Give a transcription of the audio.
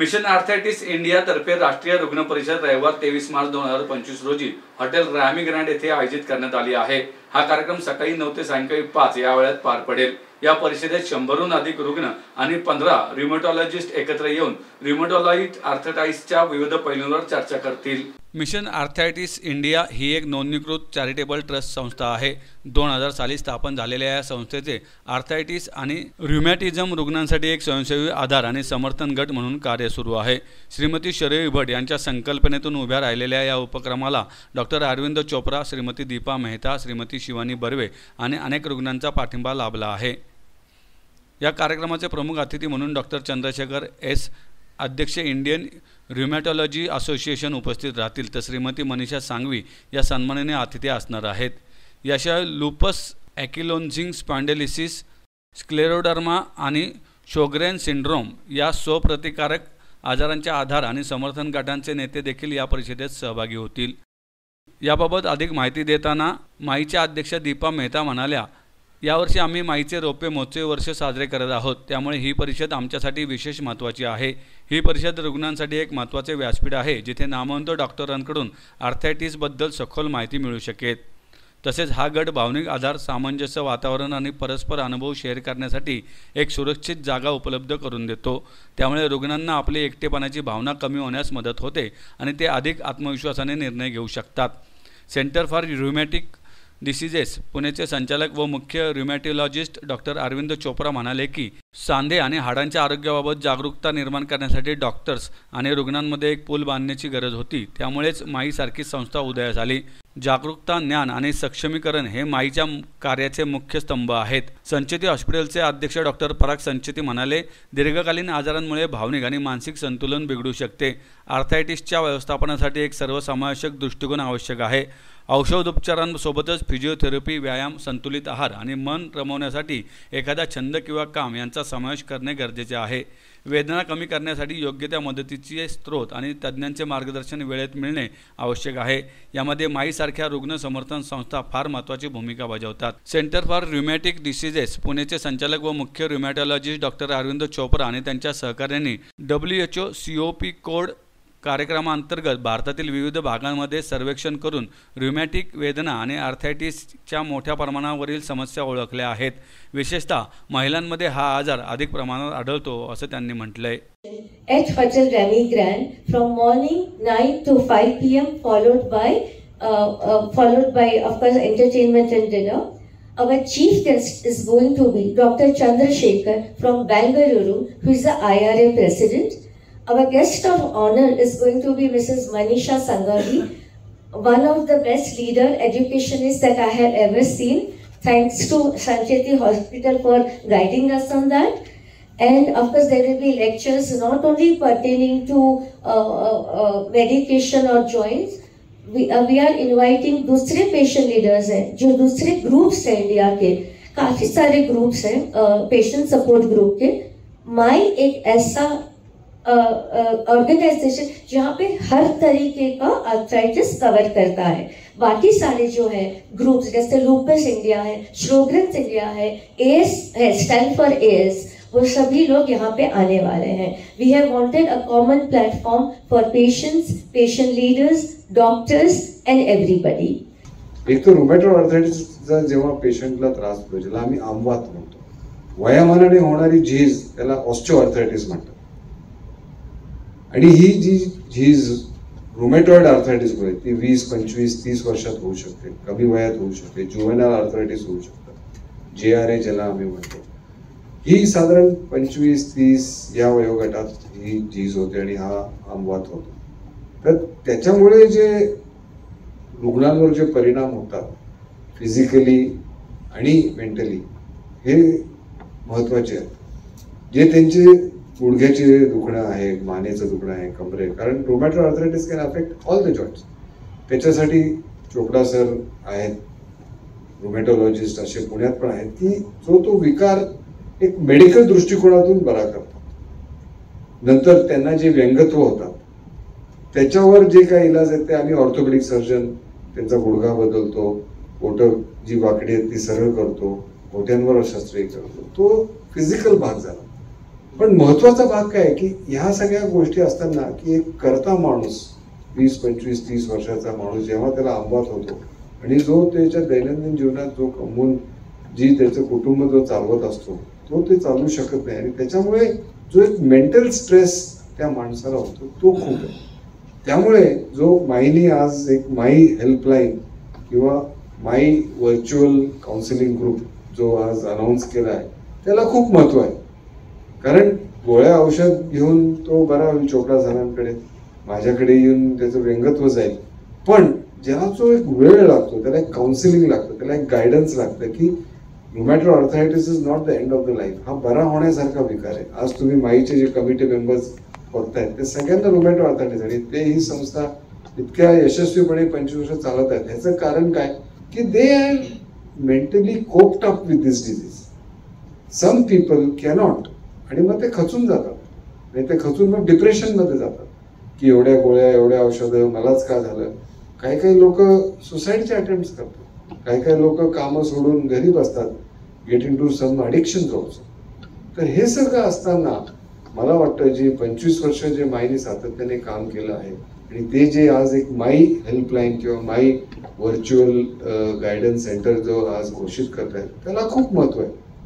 Mission arthritis India तर्फे राष्ट्रीय रुग्ण परिषद रविवार 23 मार्च 2025 रोजी हॉटेल रॅमी ग्रँड येथे आयोजित करण्यात आली आहे। हा कार्यक्रम सकाळी 9 ते सायंकाळी 5 या वेळात पार पडेल। या परिषदेत 100हून अधिक रुग्ण आणि 15 रिमॅटॉलॉजिस्ट एकत्र येऊन रिमॅटॉलॉइड आर्थरायटिसच्या विविध पैलूंवर चर्चा करतील। मिशन आर्थरायटिस इंडिया ही एक नोंदणीकृत चॅरिटेबल ट्रस्ट संस्था आहे। 2000 साली स्थापन झालेल्या या संस्थेचे आर्थरायटिस आणि ऱ्युमॅटिझम रुग्णांसाठी एक स्वयंसेवी आधार आणि समर्थन गट म्हणून कार्य सुरू आहे। श्रीमती शरयू भट यांच्या संकल्पनेतून उभ्या राहिलेल्या या उपक्रमाला डॉक्टर अरविंद चोप्रा, श्रीमती दीपा मेहता, श्रीमती शिवानी बर्वे आणि अनेक रुग्णांचा पाठिंबा लाभला आहे। या कार्यक्रमाचे प्रमुख अतिथी म्हणून डॉक्टर चंद्रशेखर एस, अध्यक्ष इंडियन ऱ्युमॅटॉलॉजी असोसिएशन उपस्थित राहतील, तर श्रीमती मनीषा सांगवी या सन्माननीय अतिथी असणार आहेत। याशिवाय लुपस ॲकिलोन्झिंग स्पॉन्डिलिसिस, स्क्लेरोडर्मा आणि शोग्रेन सिंड्रोम या स्वप्रतिकारक आजारांच्या आधार आणि समर्थन गटांचे नेते देखील या परिषदेत सहभागी होतील। याबाबत अधिक माहिती देताना माईच्या अध्यक्ष दीपा मेहता म्हणाल्या, यावर्षी आम्ही माईचे रौप्य महोत्सवी वर्ष साजरे करत आहोत, त्यामुळे ही परिषद आमच्यासाठी विशेष महत्त्वाची आहे। ही परिषद रुग्णांसाठी एक महत्त्वाचे व्यासपीठ आहे, जिथे नामवंत डॉक्टरांकडून आर्थरायटिसबद्दल सखोल माहिती मिळू शकेल। तसेच हा गट भावनिक आधार, सामंजस्य वातावरण आणि परस्पर अनुभव शेअर करण्यासाठी एक सुरक्षित जागा उपलब्ध करून देतो। त्यामुळे रुग्णांना आपली एकटेपणाची भावना कमी होण्यास मदत होते आणि ते अधिक आत्मविश्वासाने निर्णय घेऊ शकतात। सेंटर फॉर ऱ्युमॅटिक डिसीजेस पुणेचे संचालक व मुख्य ऱ्युमॅटॉलॉजिस्ट डॉक्टर अरविंद चोप्रा म्हणाले की सांधे आणि हाडांच्या आरोग्याबाबत जागरूकता निर्माण करण्यासाठी डॉक्टर्स आणि रुग्णांमध्ये एक पूल बांधण्याची गरज होती। त्यामुळेच माईसारखी संस्था उदयास आली। जागरूकता, ज्ञान आणि सक्षमीकरण हे माईच्या कार्याचे मुख्य स्तंभ आहेत। संचेती हॉस्पिटलचे अध्यक्ष डॉक्टर पराग संचेती म्हणाले, दीर्घकालीन आजारांमुळे भावनिक आणि मानसिक संतुलन बिघडू शकते। आर्थरायटिसच्या व्यवस्थापनासाठी एक सर्वसमावेशक दृष्टिकोन आवश्यक आहे। औषधोपचारांसोबतच फिजिओथेरपी, व्यायाम, संतुलित आहार आणि मन रमवण्यासाठी एखादा छंद किंवा काम यांचा समावेश करणे गरजेचे आहे। वेदना कमी करण्यासाठी योग्य त्या मदतीचे स्रोत आणि तज्ज्ञांचे मार्गदर्शन वेळेत मिळणे आवश्यक आहे। यामध्ये माईसारख्या रुग्ण समर्थन संस्था फार महत्त्वाची भूमिका बजावतात। सेंटर फॉर ऱ्युमॅटिक डिसीजेस पुणेचे संचालक व मुख्य ऱ्युमॅटॉलॉजिस्ट डॉक्टर अरविंद चोप्रा आणि त्यांच्या सहकार्यांनी WHO COP कोड कार्यक्रमांतर्गत भारतातील विविध भागांमध्ये सर्वेक्षण करून ऱ्युमॅटिक वेदना आणि आर्थरायटिसच्या मोठ्या प्रमाणावरील समस्या ओळखल्या आहेत। विशेषतः महिलांमध्ये हा आजार अधिक प्रमाणात आढळतो असं त्यांनी म्हटलंय। At Hotel Ramy Grand from morning 9 to 5 p.m. followed by of course entertainment and dinner. Our chief guest is going to be Dr. Chandrasekhar from Bengaluru, who is the IRA president. Our guest of honor is going to be Mrs. Manisha Sangavi, one of the best leader educationists that I have ever seen. Thanks to Sancheti Hospital for guiding us on that. And of course there will be lectures not only pertaining to medication or joints. We are inviting दूसरे patient leaders हैं, जो दूसरे groups हैं India के, काफी सारे groups हैं patient support group के। माई एक ऐसा ऑर्गेनाइजेशन जहाँ पे हर तरीके का आर्थराइटिस कवर करता है। बाकी सारे जो है ग्रुप्स जैसे लूपस इंडिया है, श्रोग्रेन्स इंडिया है, AS है, स्टैंड फॉर AS, वो सभी लोग यहाँ पे आने वाले हैं। We have wanted a common platform for patients, patient leaders, doctors and everybody. एक तर रुमॅटॉइड आर्थरायटिसचा जेव्हा पेशंटला त्रास होतो, ज्याला आम्ही आमवात म्हणतो, वयामानाने होणारी झीज त्याला ऑस्टिओआर्थरायटिस म्हणतात। आणि ही जी झीज रुमॅटॉइड आर्थरायटिस मुळे ती 20, 25, 30 वर्षात होऊ शकते, कमी वयात होऊ शकते, जुवेनाइल आर्थरायटिस होऊ शकतात, JRA ज्याला आम्ही म्हणतो। ही साधारण 25-30 या वयोगटात ही झीज होते आणि हा आमवात होतो। तर त्याच्यामुळे जे रुग्णांवर जे परिणाम होतात फिजिकली आणि मेंटली हे महत्वाचे आहेत। जे त्यांचे गुडघ्याचे दुखणं आहे, मानेचं दुखणं आहे, कमरे, कारण rheumatoid arthritis can affect all the joints. त्याच्यासाठी चोपडा सर आहेत, रुमॅटॉलॉजिस्ट असे पुण्यात पण आहेत की तो विकार एक मेडिकल दृष्टिकोनातून बरा करतात। नंतर त्यांना जे व्यंगत्व होतात त्याच्यावर जे काही इलाज आहेत ते आम्ही ऑर्थोपेडिक सर्जन त्यांचा गुडघा बदलतो, बोटं जी वाकडी आहेत ती सरळ करतो, घोट्यांवर शस्त्रक्रिया करतो। तो फिजिकल भाग झाला। पण महत्वाचा भाग काय आहे की ह्या सगळ्या गोष्टी असताना की एक करता माणूस 20, 25, 30 वर्षाचा माणूस जेव्हा त्याला आंबात होतो आणि जो त्याच्या दैनंदिन जीवनात जो कमवून जी त्याचं कुटुंब जो चालवत असतो तो ते चालू शकत नाही आणि त्याच्यामुळे जो एक मेंटल स्ट्रेस त्या माणसाला होतो तो खूप आहे. त्यामुळे जो माईनी आज एक माई हेल्पलाईन किंवा माई व्हर्च्युअल काउन्सिलिंग ग्रुप जो आज अनाऊन्स केला आहे त्याला खूप महत्व आहे. कारण गोळ्या औषध घेऊन तो बरा होईल चोपडा सरांकडे, माझ्याकडे येऊन त्याचं व्यंगत्व जाईल, पण ज्याला जो एक वेळ लागतो त्याला एक काउन्सिलिंग लागतं, त्याला एक गायडन्स लागतं की rheumatoid arthritis is not the end of the life. हा बरा होण्यासारखा विकार आहे. आज तुम्ही माईचे जे कमिटी मेंबर्स बघतायत ते सगळ्यांना रुमॅटॉइड आर्थरायटिस आणि ते ही संस्था इतक्या यशस्वीपणे 25 वर्ष चालत आहेत. ह्याचं कारण काय की they are mentally coped up with this disease. Some people cannot आणि मग ते खचून जातात, नाही ते खचून मग डिप्रेशन मध्ये जातात की एवढ्या गोळ्या एवढ्या औषधं मलाच का झालं. काही काही लोक सुसाईडचे अटेम्प्ट करतात, काही काही लोक कामं सोडून घरी बसतात, get in to some addiction also. तर हे सगळं असताना मला वाटतं जे 25 वर्ष जे माईने सातत्याने काम केलं आहे आणि ते जे आज एक माई हेल्पलाईन किंवा माई व्हर्च्युअल गायडन्स सेंटर जो आज घोषित करत आहेत त्याला खूप महत्व आहे.